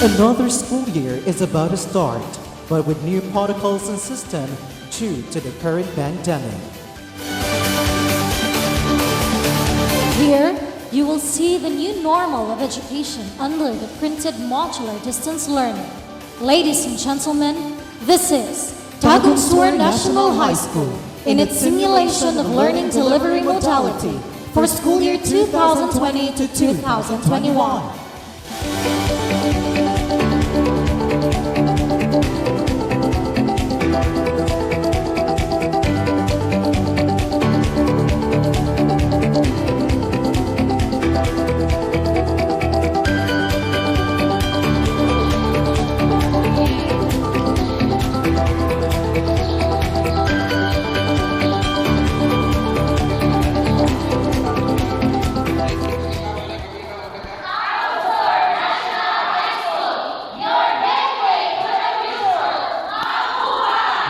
Another school year is about to start, but with new protocols and system due to the current pandemic. Here, you will see the new normal of education under the printed modular distance learning. Ladies and gentlemen, this is Tagum Sur National High School in its simulation of learning delivery modality for school year 2020 to 2021.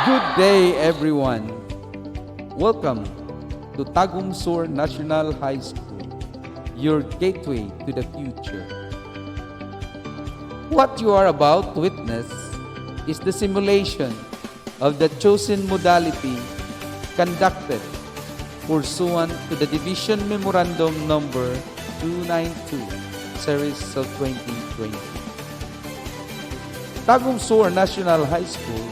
Good day, everyone. Welcome to Tagum Sur National High School, your gateway to the future. What you are about to witness is the simulation of the chosen modality conducted pursuant to the Division Memorandum Number 292, Series of 2020. Tagum Sur National High School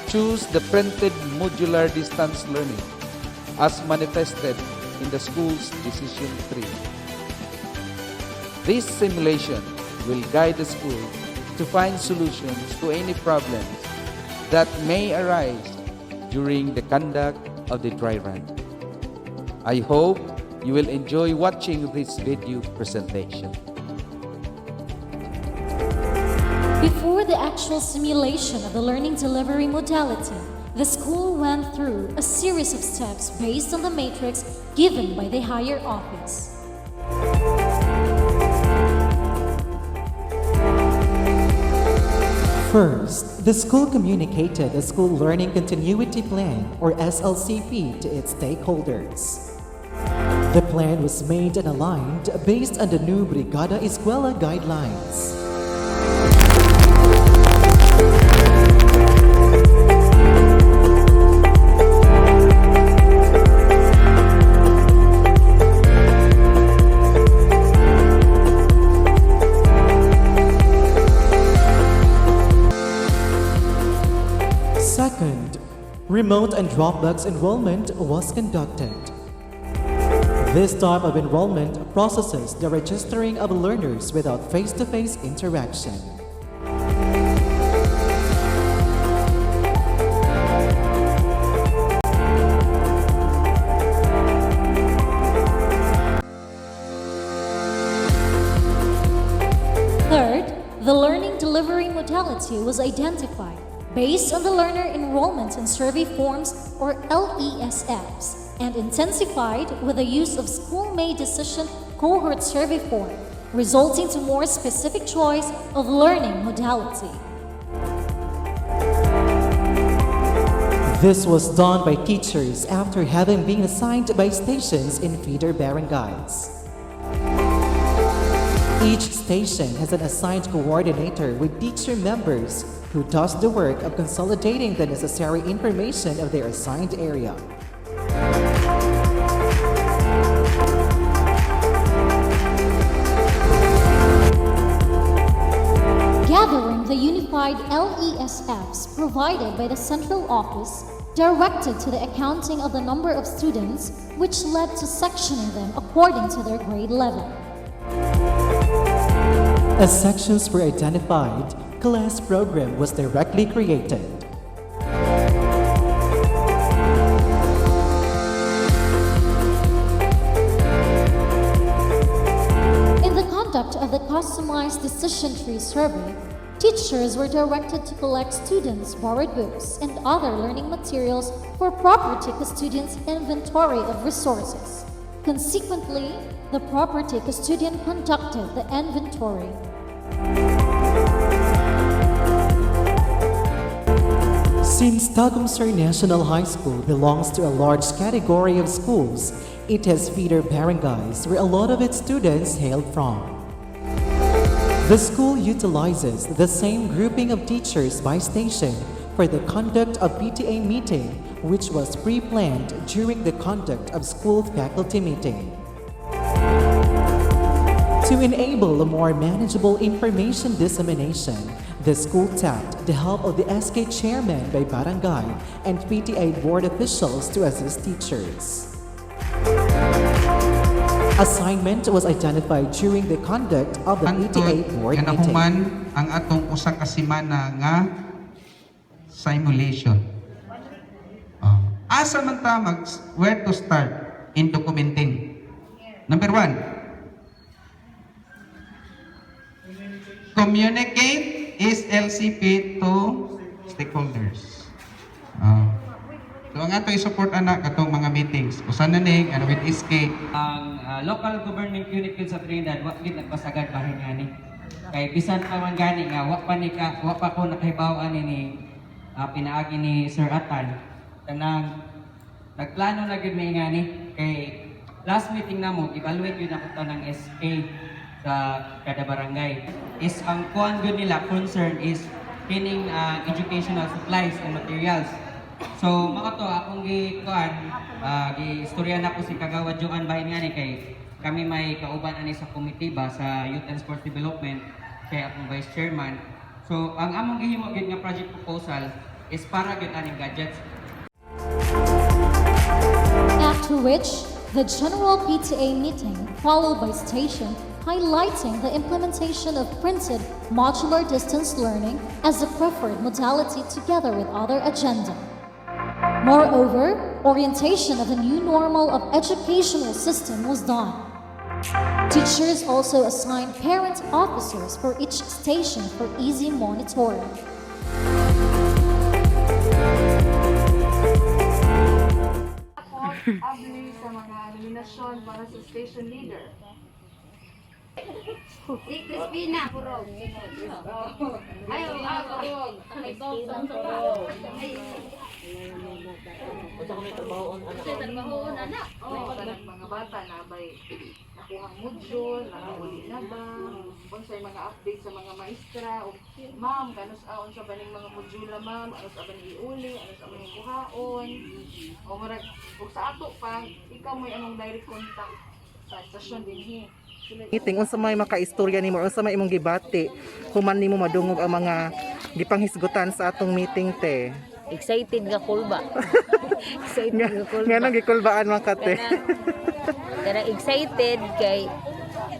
choose the printed modular distance learning as manifested in the school's Decision 3. This simulation will guide the school to find solutions to any problems that may arise during the conduct of the dry run. I hope you will enjoy watching this video presentation. Before the actual simulation of the learning delivery modality, the school went through a series of steps based on the matrix given by the higher office. First, the school communicated a school learning continuity plan or SLCP to its stakeholders. The plan was made and aligned based on the new Brigada Escuela guidelines. Second, remote and Dropbox enrollment was conducted. This type of enrollment processes the registering of learners without face-to-face interaction. Third, the learning delivery modality was identified based on the learner enrollment and survey forms or LESFs and intensified with the use of school-made decision cohort survey form, resulting to more specific choice of learning modality. This was done by teachers after having been assigned by stations in feeder barangays. Each station has an assigned coordinator with teacher members who does the work of consolidating the necessary information of their assigned area. Gathering the unified LESFs provided by the central office directed to the accounting of the number of students, which led to sectioning them according to their grade level. As sections were identified, class program was directly created. In the conduct of the customized decision tree survey, teachers were directed to collect students' borrowed books and other learning materials for property custodian's inventory of resources. Consequently, the property custodian conducted the inventory. Since Tagum Sur National High School belongs to a large category of schools, it has feeder barangays where a lot of its students hailed from. The school utilizes the same grouping of teachers by station for the conduct of PTA meeting, which was pre-planned during the conduct of school faculty meeting. To enable a more manageable information dissemination, the school tapped the help of the SK chairman by barangay and PTA board officials to assist teachers. Assignment was identified during the conduct of the PTA board meeting. Kanahuman ang atong usa ka semana nga simulation. Asa man ta where to start in documenting? Number 1, communicate is LCP to stakeholders. So ang ato i-support anak katong mga meetings. Usan na ning ano with SK. Ang local government unit yun sa Trinidad, wag gid nagpasagad bahin nga ni. Kay bisan pa man gani nga wa pa ko nakahibaw-an ni pinaagi ni Sir Atan. Kanang nagplano na gid may nga ni kay last meeting namo evaluate yun ako ng SK sa kada barangay. Is ang kuan gyud nila concern is kining educational supplies and materials. So mga to akong gikuan gi-istorya na ko si Kagawad Joan bahin nga ni kay kami may kauban ani sa committee ba sa Youth and Sports Development kay akong vice chairman. So ang among gihimo gid nga project proposal is para gid aning gadgets. After which, the general PTA meeting followed by station highlighting the implementation of printed modular distance learning as the preferred modality together with other agenda. Moreover, orientation of the new normal of educational system was done. Teachers also assigned parent officers for each station for easy monitoring. Abli sa mga nominasyon para sa station leader. Si Crispina. Ayaw, ayaw. Trabahoon, anak. Kanang mga bata na bay nakuhang module, nakahuli na ba, kung sa'y mga update sa mga maestra, o ma'am, kanus aon sa baning mga module ma'am, ano sa baning iuli, ano sa baning kuhaon, o marag, kung sa ato pa, ikaw mo'y anong direct contact sa stasyon din Meeting unsa may makaistorya nimo unsa may imong gibati human nimo madungog ang mga gipanghisgutan sa atong meeting te. Excited nga kulba. Excited nga kulba. Nga nang gikulbaan man ka te. Kana excited kay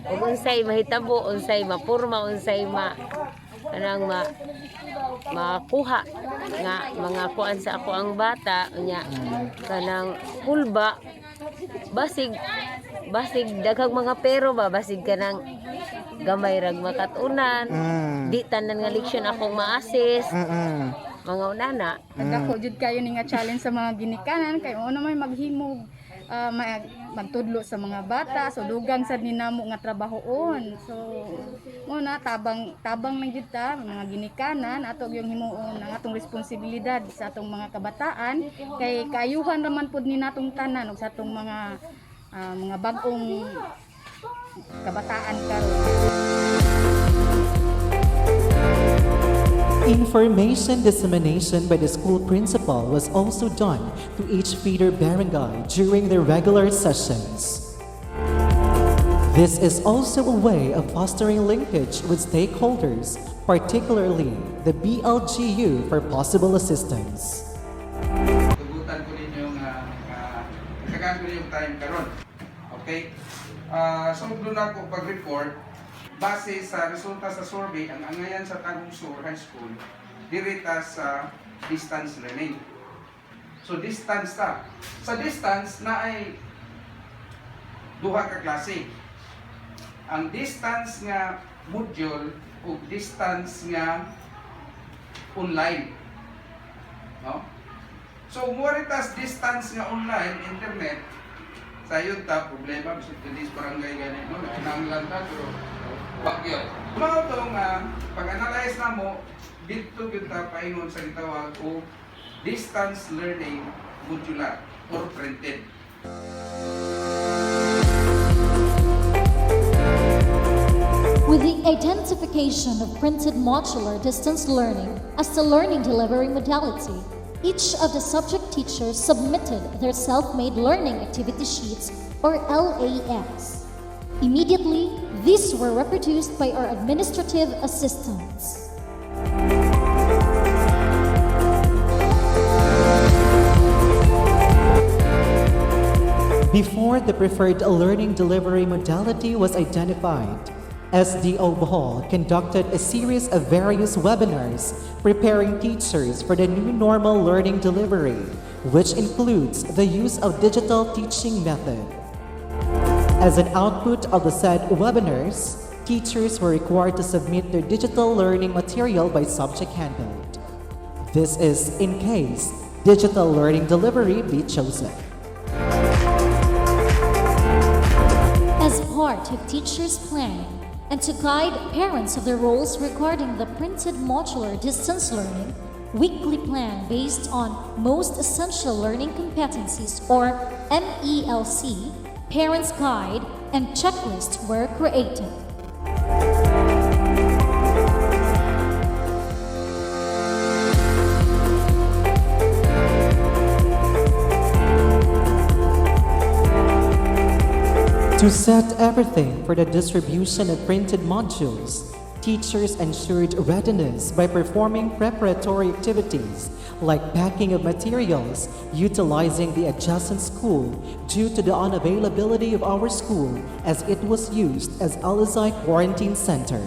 ug unsay mahitabo, unsay mapurma, unsay kanang makuha nga mga kuan sa ako ang bata nya kanang kulba basig daghang mga pero ba basig kanang gamay rag makatunan di tanan nga leksyon akong ma-assist mga unana nagdako jud kayo ni nga challenge sa mga ginikanan kay una may maghimog magtudlo sa mga bata so dugang sad ni namo nga trabahoon so muna tabang lang jud ta mga ginikanan ato yung himuon ang atong responsibilidad sa atong mga kabataan kay kaayuhan raman pud ni natong tanan ug sa atong mga bag-ong kabataan karon. Information dissemination by the school principal was also done to each feeder barangay during their regular sessions. This is also a way of fostering linkage with stakeholders, particularly the BLGU for possible assistance. Tugutan ko ninyo kagaan ko yung time karon. Okay? So doon ako pag-report base sa resulta sa survey ang angayan sa Tagum Sur High School dirita sa distance learning. So distance ta. Sa distance na ay duha ka klase. Ang distance nga module ug distance nga online. No? So moritas distance nga online internet sa yun ta problema bisag dis barangay gani no nagkinahanglan ta pero bakyo. Mga itong pag-analyze na mo, dito kita paingon sa gitawag o distance learning modular or printed. With the identification of printed modular distance learning as the learning delivery modality, each of the subject teachers submitted their self-made learning activity sheets or LAS. Immediately, these were reproduced by our administrative assistants. Before the preferred learning delivery modality was identified, SDO Bohol conducted a series of various webinars preparing teachers for the new normal learning delivery, which includes the use of digital teaching method. As an output of the said webinars, teachers were required to submit their digital learning material by subject handled. This is in case digital learning delivery be chosen. As part of teachers' planning, and to guide parents of their roles regarding the printed modular distance learning, weekly plan based on most essential learning competencies or MELC, parents' guide, and checklist were created. To set everything for the distribution of printed modules, teachers ensured readiness by performing preparatory activities like packing of materials, utilizing the adjacent school due to the unavailability of our school as it was used as Alizai Quarantine Center.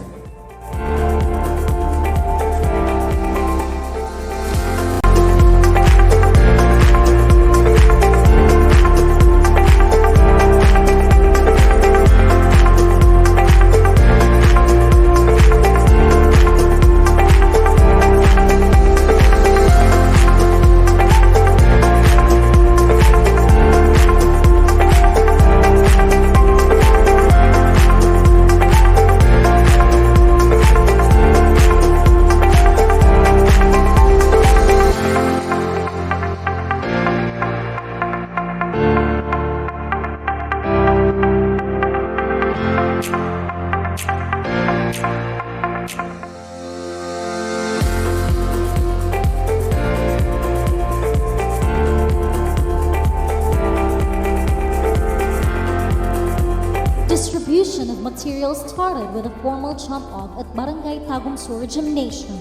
Distribution of materials started with a formal jump-off at Barangay Tagum Sur Gymnasium.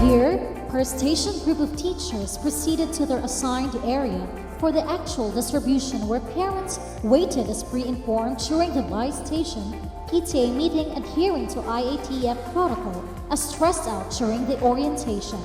Here, per station group of teachers proceeded to their assigned area for the actual distribution where parents waited as pre-informed during the by-station PTA meeting adhering to IATF protocol as stressed out during the orientation.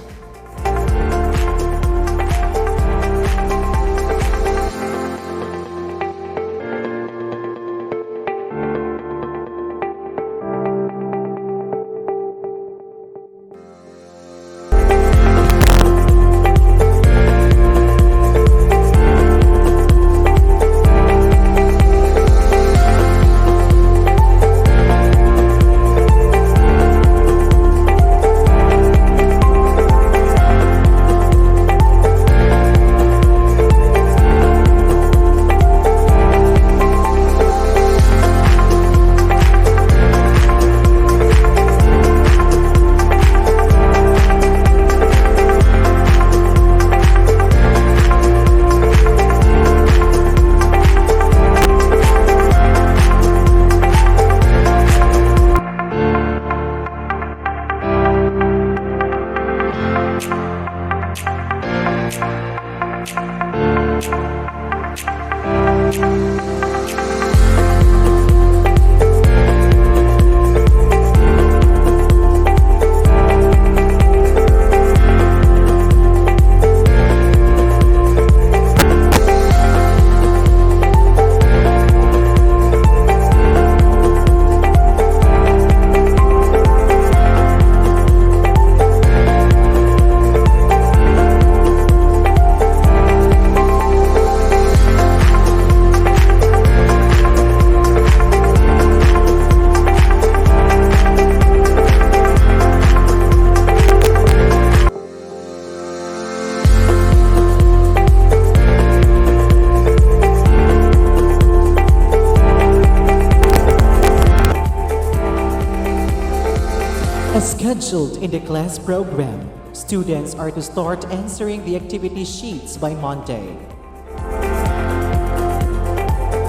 As scheduled in the class program, students are to start answering the activity sheets by Monday.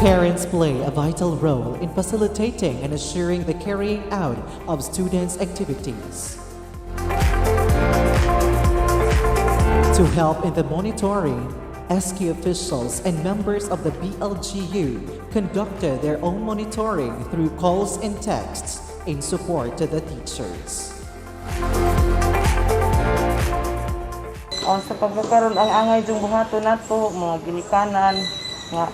Parents play a vital role in facilitating and assuring the carrying out of students' activities. To help in the monitoring, SQ officials and members of the BLGU conducted their own monitoring through calls and texts in support to the teachers. Sa pagkakaroon ang angay dung buhato nato mga ginikanan nga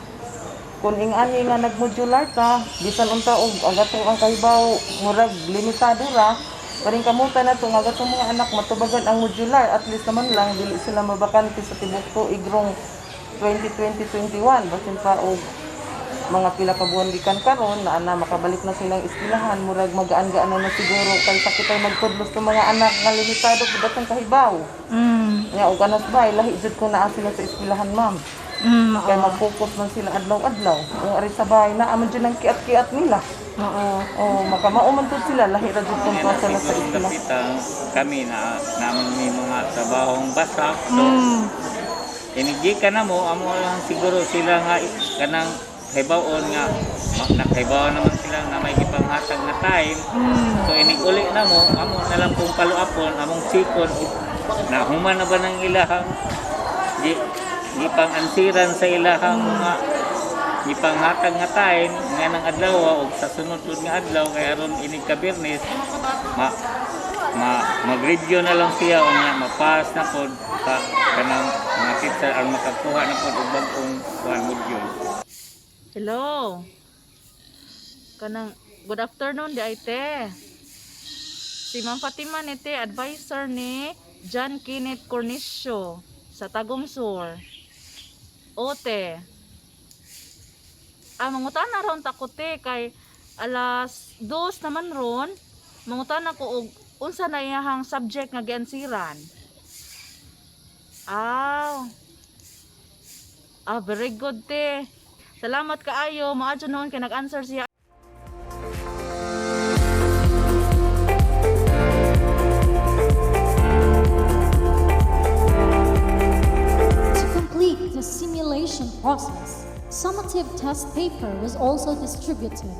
kung ingani nga nagmodular ta bisan unta og agatong ang kahibaw murag limitado ra paring kamuta nato nga agatong mga anak matubagan ang modular at least naman lang dili sila mabakante sa tibok tuig rong 2020-21 basin pa og mga pila ka buwan gikan karon na makabalik na silang eskwelahan murag magaan-gaan na siguro kay sakitay magtudlos ng mga anak nga limitado pud atong kahibaw. Nga og anas bay lahi jud ko naa sila sa eskwelahan ma'am. Kay mag-focus man sila adlaw-adlaw. Kung ari sa bahay na amon jud ang kiat-kiat nila. Makamao man tud sila lahi ra jud kung sila sa eskwelahan. Kami na naman may mga trabahong basa. So inigi ka na mo amo lang siguro sila nga kanang kaybaon nga nakaybaon naman sila na may gipanghatag na time. So inig-uli na mo amo na lang kung paluapon among sikon na human na ba ng ilahang gipang-ansiran sa ilahang mga gipanghatag nga time nga ng adlaw o sa sunod nga adlaw kay aron inig ka Biyernes mag-review na lang siya o nga mapass na pod sa kanang mga teacher ang makakuha na pod og bag-ong module. Hello. Kanang good afternoon di ate. Si Ma'am Fatima nite advisor ni John Kenneth Cornisio sa Tagum Sur. Ote. Mangutan na ron takote kay alas 2 naman ron. Mangutan ako og unsa na iyahang subject nga giansiran. Very good te. Salamat kaayo, maadyo noon kay nag-answer siya. To complete the simulation process, summative test paper was also distributed.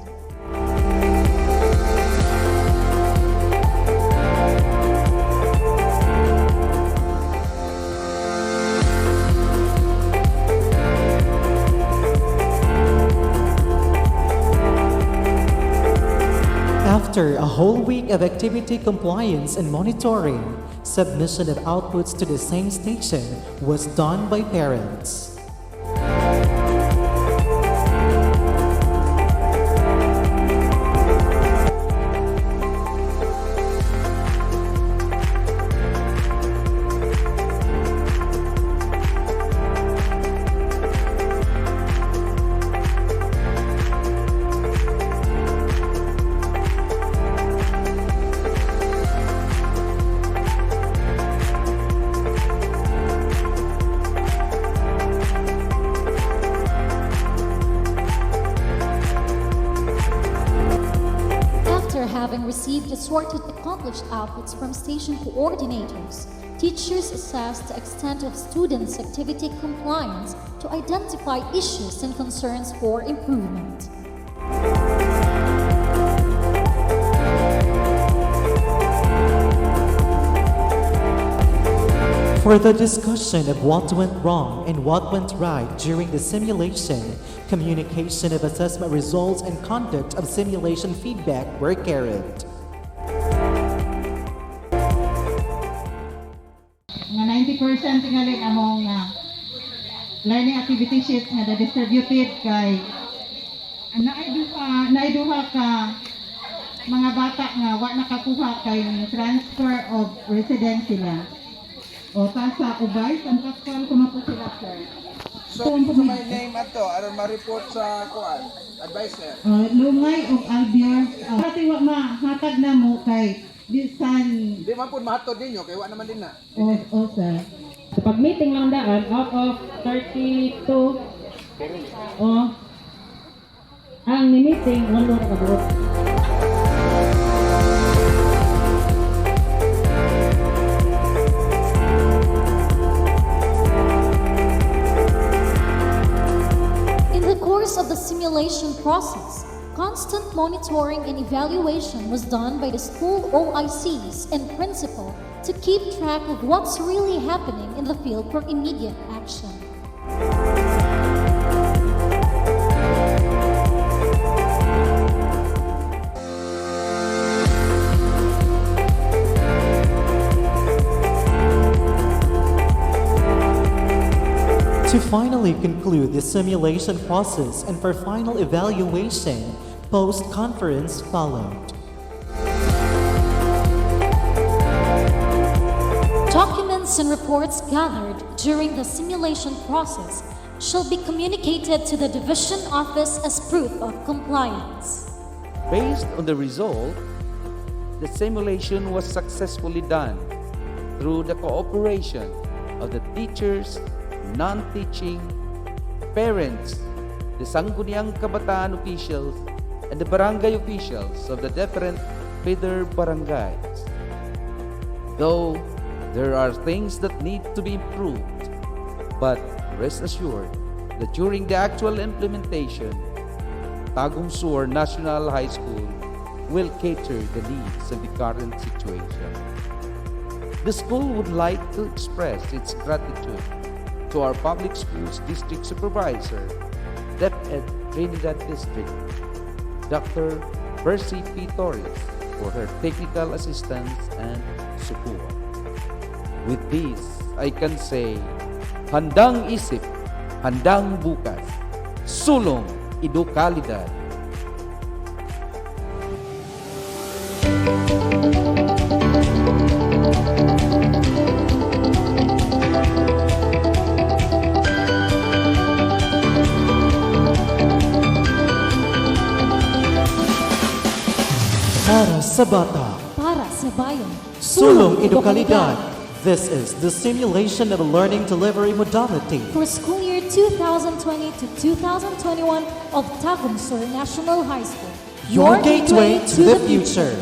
After a whole week of activity compliance and monitoring, submission of outputs to the same station was done by parents. Having received assorted accomplished outputs from station coordinators, teachers assess the extent of students' activity compliance to identify issues and concerns for improvement. For the discussion of what went wrong and what went right during the simulation, communication of assessment results and conduct of simulation feedback were carried. Nga 90% tingali among learning activity sheet nga distributed kay naiduha ka mga bata nga wa nakakuha kay transfer of residence sila. O sa ubay, ang Pascual kumapo sila, sir. So, may name ato, aron ma-report sa kuan, advisor. Lungay o Albior. Pati wa mahatag na mo kay bisan. Di man po mahatod ninyo, kay wa naman din na. Sir. Sa pag-meeting lang daan, out of 32, ang ni-meeting, 1 ka group. simulation process, constant monitoring and evaluation was done by the school OICs and principal to keep track of what's really happening in the field for immediate action. To finally conclude the simulation process and for final evaluation, post-conference followed. Documents and reports gathered during the simulation process shall be communicated to the division office as proof of compliance. Based on the result, the simulation was successfully done through the cooperation of the teachers, non-teaching, parents, the Sangguniang Kabataan officials, and the barangay officials of the different feeder barangays. Though there are things that need to be improved, but rest assured that during the actual implementation, Tagum Sur National High School will cater the needs of the current situation. The school would like to express its gratitude to our public schools district supervisor, DepEd Trinidad District, Dr. Percy P. Torres, for her technical assistance and support. With this, I can say, handang isip, handang bukas, sulong edukalidad. Para sa bata, Para sa bayan, sulong edukalidad. This is the simulation of a learning delivery modality for school year 2020 to 2021 of Tagum Sur National High School. your gateway to the future.